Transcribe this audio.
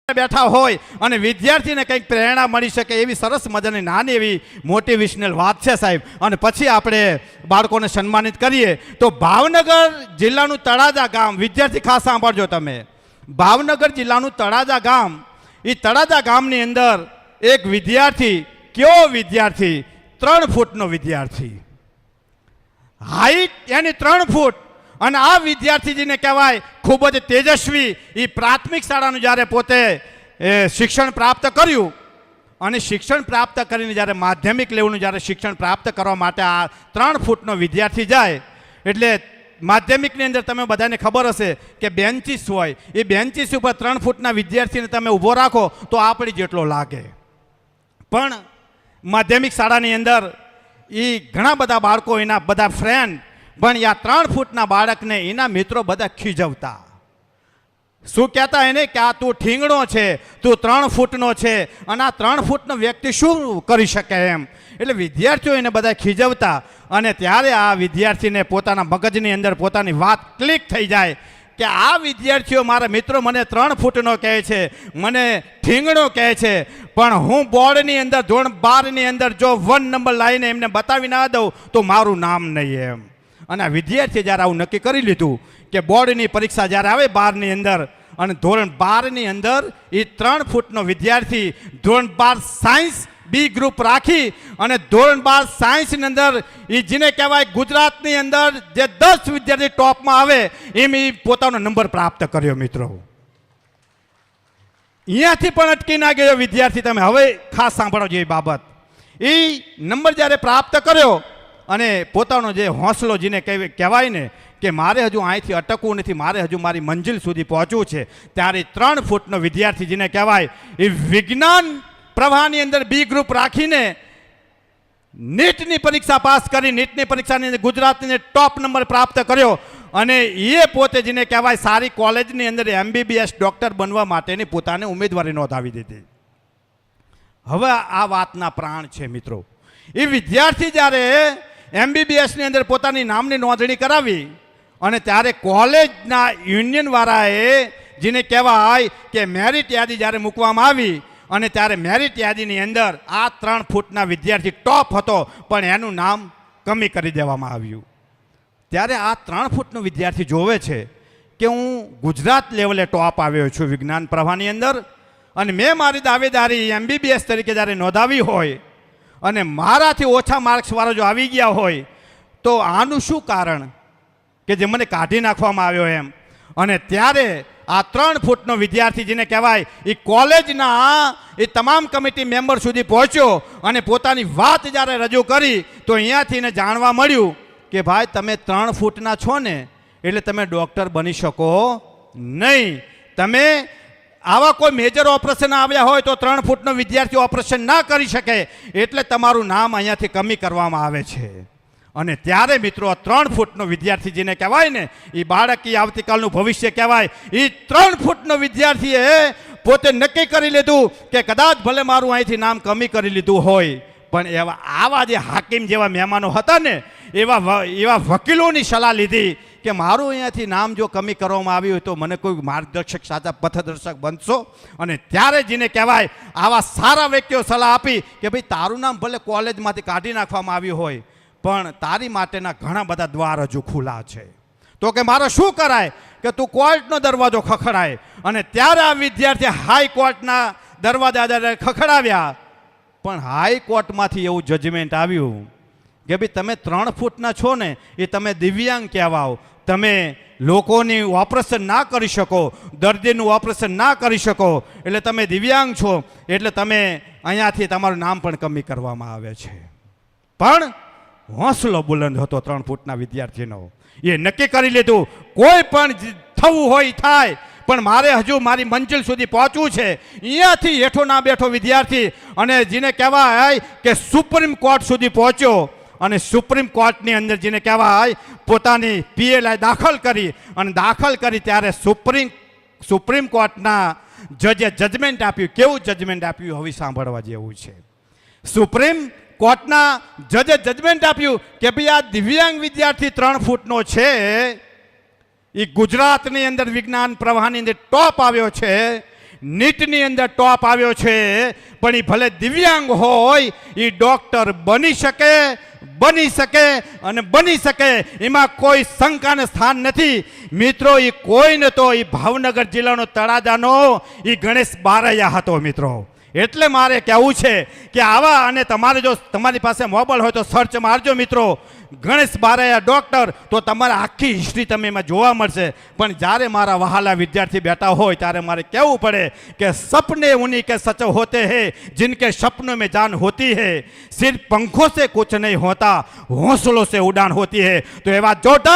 બેઠા હોય અને વિદ્યાર્થીને કંઈક પ્રેરણા મળી શકે એવી સરસ મજાની નાની એવી મોટિવેશનલ વાત છે સાહેબ. અને પછી આપણે બાળકોને સન્માનિત કરીએ તો ભાવનગર જિલ્લાનું તળાજા ગામ, વિદ્યાર્થી ખાસ સાંભળજો તમે, ભાવનગર જિલ્લાનું તળાજા ગામ, એ તળાજા ગામની અંદર એક વિદ્યાર્થી, કયો વિદ્યાર્થી, 3 ફૂટનો વિદ્યાર્થી, હાઈટ એની 3 ફૂટ. અને આ વિદ્યાર્થીજીને કહેવાય ખૂબ જ તેજસ્વી. એ પ્રાથમિક શાળાનું જ્યારે પોતે શિક્ષણ પ્રાપ્ત કર્યું અને શિક્ષણ પ્રાપ્ત કરીને જ્યારે માધ્યમિક લેવલનું જ્યારે શિક્ષણ પ્રાપ્ત કરવા માટે આ 3 ફૂટનો વિદ્યાર્થી જાય એટલે માધ્યમિકની અંદર તમે બધાને ખબર હશે કે બેન્ચીસ હોય, એ બેન્ચીસ ઉપર 3 ફૂટના વિદ્યાર્થીને તમે ઊભો રાખો તો આપણી જેટલો લાગે. પણ માધ્યમિક શાળાની અંદર એ ઘણા બધા બાળકો, એના બધા ફ્રેન્ડ પણ આ 3 ફૂટના બાળકને એના મિત્રો બધા ખીજવતા. શું કહેતા એને કે આ તું ઠીંગણો છે, તું 3 ફૂટનો છે અને આ 3 ફૂટનો વ્યક્તિ શું કરી શકે એમ. એટલે વિદ્યાર્થીઓ એને બધા ખીજવતા. અને ત્યારે આ વિદ્યાર્થીને પોતાના મગજની અંદર પોતાની વાત ક્લિક થઈ જાય કે આ વિદ્યાર્થીઓ, મારા મિત્રો મને 3 ફૂટનો કહે છે, મને ઠીંગણો કહે છે, પણ હું બોર્ડની અંદર ધોરણ 12ની અંદર જો 1 નંબર લાવીને એમને બતાવી ના દઉં તો મારું નામ નહીં એમ. અને આ વિદ્યાર્થીએ જ્યારે આવું નક્કી કરી લીધું કે બોર્ડની પરીક્ષા જ્યારે આવે 12ની અંદર અને ધોરણ 12ની અંદર એ 3 ફૂટનો વિદ્યાર્થી ધોરણ 12 સાયન્સ બી ગ્રુપ રાખી અને ધોરણ 12 સાયન્સની અંદર એ જેને કહેવાય ગુજરાતની અંદર જે 10 વિદ્યાર્થી ટોપમાં આવે એમ એ પોતાનો નંબર પ્રાપ્ત કર્યો. મિત્રો અહીંયાથી પણ અટકી ના ગયો વિદ્યાર્થી. તમે હવે ખાસ સાંભળો જેવી બાબત, એ નંબર જ્યારે પ્રાપ્ત કર્યો અને પોતાનો જે હોંસલો જેને કહેવાય ને કે મારે હજુ અહીંથી અટકવું નથી, મારે હજુ મારી મંજિલ સુધી પહોંચવું છે, ત્યારે 3 ફૂટનો વિદ્યાર્થી જેને કહેવાય એ વિજ્ઞાન પ્રવાહની અંદર બી ગ્રુપ રાખીને નીટની પરીક્ષા પાસ કરી, નીટની પરીક્ષાની અંદર ગુજરાતની ટોપ નંબર પ્રાપ્ત કર્યો. અને એ પોતે જેને કહેવાય સારી કોલેજની અંદર MBBS ડૉક્ટર બનવા માટેની પોતાને ઉમેદવારી નોંધાવી દીધી. હવે આ વાતના પ્રાણ છે મિત્રો. એ વિદ્યાર્થી જ્યારે MBBSની અંદર પોતાની નામની નોંધણી કરાવી અને ત્યારે કોલેજના યુનિયનવાળાએ જેને કહેવાય કે મેરિટ યાદી જ્યારે મૂકવામાં આવી અને ત્યારે મેરિટ યાદીની અંદર આ 3 ફૂટના વિદ્યાર્થી ટોપ હતો પણ એનું નામ કમી કરી દેવામાં આવ્યું. ત્યારે આ 3 ફૂટનો વિદ્યાર્થી જોવે છે કે હું ગુજરાત લેવલે ટોપ આવ્યો છું વિજ્ઞાન પ્રવાહની અંદર અને મેં મારી દાવેદારી MBBS તરીકે જ્યારે નોંધાવી હોય અને મારાથી ઓછા માર્ક્સવાળો જો આવી ગયા હોય તો આનું શું કારણ કે જે મને કાઢી નાખવામાં આવ્યો એમ. અને ત્યારે આ 3 ફૂટનો વિદ્યાર્થી જેને કહેવાય એ કોલેજના એ તમામ કમિટી મેમ્બર સુધી પહોંચ્યો અને પોતાની વાત જ્યારે રજૂ કરી તો અહીંયાથી એને જાણવા મળ્યું કે ભાઈ તમે 3 ફૂટના છો ને એટલે તમે ડૉક્ટર બની શકો નહીં. તમે આવા કોઈ મેજર ઓપરેશન આવ્યા હોય તો 3 ફૂટનો વિદ્યાર્થી ઓપરેશન ના કરી શકે એટલે તમારું નામ અહીંયાથી કમી કરવામાં આવે છે. અને ત્યારે મિત્રો 3 ફૂટનો વિદ્યાર્થી જેને કહેવાય ને એ બાળક, એ આવતીકાલનું ભવિષ્ય કહેવાય. એ 3 ફૂટનો વિદ્યાર્થીએ પોતે નક્કી કરી લીધું કે કદાચ ભલે મારું અહીંથી નામ કમી કરી લીધું હોય પણ આવા જે હાકીમ જેવા મહેમાનો હતા ને એવા વકીલોની સલાહ લીધી કે મારું અહીંયાથી નામ જો કમી કરવામાં આવ્યું હોય તો મને કોઈ માર્ગદર્શક, સાચા પથદર્શક બનશો. અને ત્યારે જેને કહેવાય આવા સારા વ્યક્તિઓ સલાહ આપી કે ભાઈ તારું નામ ભલે કોલેજમાંથી કાઢી નાખવામાં આવ્યું હોય પણ તારી માટેના ઘણા બધા દ્વાર હજુ ખુલ્લા છે. તો કે મારે શું કરાય કે તું કોર્ટનો દરવાજો ખખડાય. અને ત્યારે આ વિદ્યાર્થી હાઈકોર્ટના દરવાજા ખખડાવ્યા પણ હાઈકોર્ટમાંથી એવું જજમેન્ટ આવ્યું કે ભાઈ તમે 3 ફૂટના છો ને એ તમે દિવ્યાંગ કહેવાઓ, તમે લોકોની ઓપરેશન ના કરી શકો, દર્દીનું ઓપરેશન ના કરી શકો, એટલે તમે દિવ્યાંગ છો એટલે તમે અહીંયાથી તમારું નામ પણ કમી કરવામાં આવે છે. પણ હોંસલો બુલંદ હતો 3 ફૂટના વિદ્યાર્થીનો. એ નક્કી કરી લીધું કોઈ પણ થવું હોય થાય પણ મારે હજુ મારી મંજિલ સુધી પહોંચવું છે. અહીંયાથી હેઠો ના બેઠો વિદ્યાર્થી અને જેને કહેવાય કે સુપ્રીમ કોર્ટ સુધી પહોંચ્યો અને સુપ્રીમ કોર્ટની અંદર જેને કહેવાય પોતાની PLI દાખલ કરી અને દાખલ કરી ત્યારે સુપ્રીમ કોર્ટના જજે જજમેન્ટ આપ્યું. કેવું જજમેન્ટ આપ્યું હવે સાંભળવા જેવું છે. સુપ્રીમ કોર્ટના જજે જજમેન્ટ આપ્યું કે ભાઈ આ દિવ્યાંગ વિદ્યાર્થી 3 ફૂટનો છે એ ગુજરાતની અંદર વિજ્ઞાન પ્રવાહની અંદર ટોપ આવ્યો છે નીટની અંદર ટોપ આવ્યો છે, પણ એ ભલે દિવ્યાંગ હોય એ ડૉક્ટર બની શકે અને બની શકે, એમાં કોઈ શંકાને સ્થાન નથી. મિત્રો એ કોઈને તો એ ભાવનગર જિલ્લાનો તળાજાનો એ ગણેશ બારૈયા હતો મિત્રો. એટલે મારે કહેવું છે કે આવા, અને તમારે જો તમારી પાસે મોબાઈલ હોય તો સર્ચ મારજો મિત્રો ગણેશ બારૈયા ડૉક્ટર, તો તમારે આખી હિસ્ટ્રી તમે એમાં જોવા મળશે. પણ જ્યારે મારા વહાલા વિદ્યાર્થી બેઠા હોય ત્યારે મારે કહેવું પડે કે સપને ઉन्हीं के सच होते हैं जिनके सपनों में जान होती है, सिर्फ पंखों से कुछ नहीं होता, हौसलों से उड़ान होती है. तो एवा जोरदार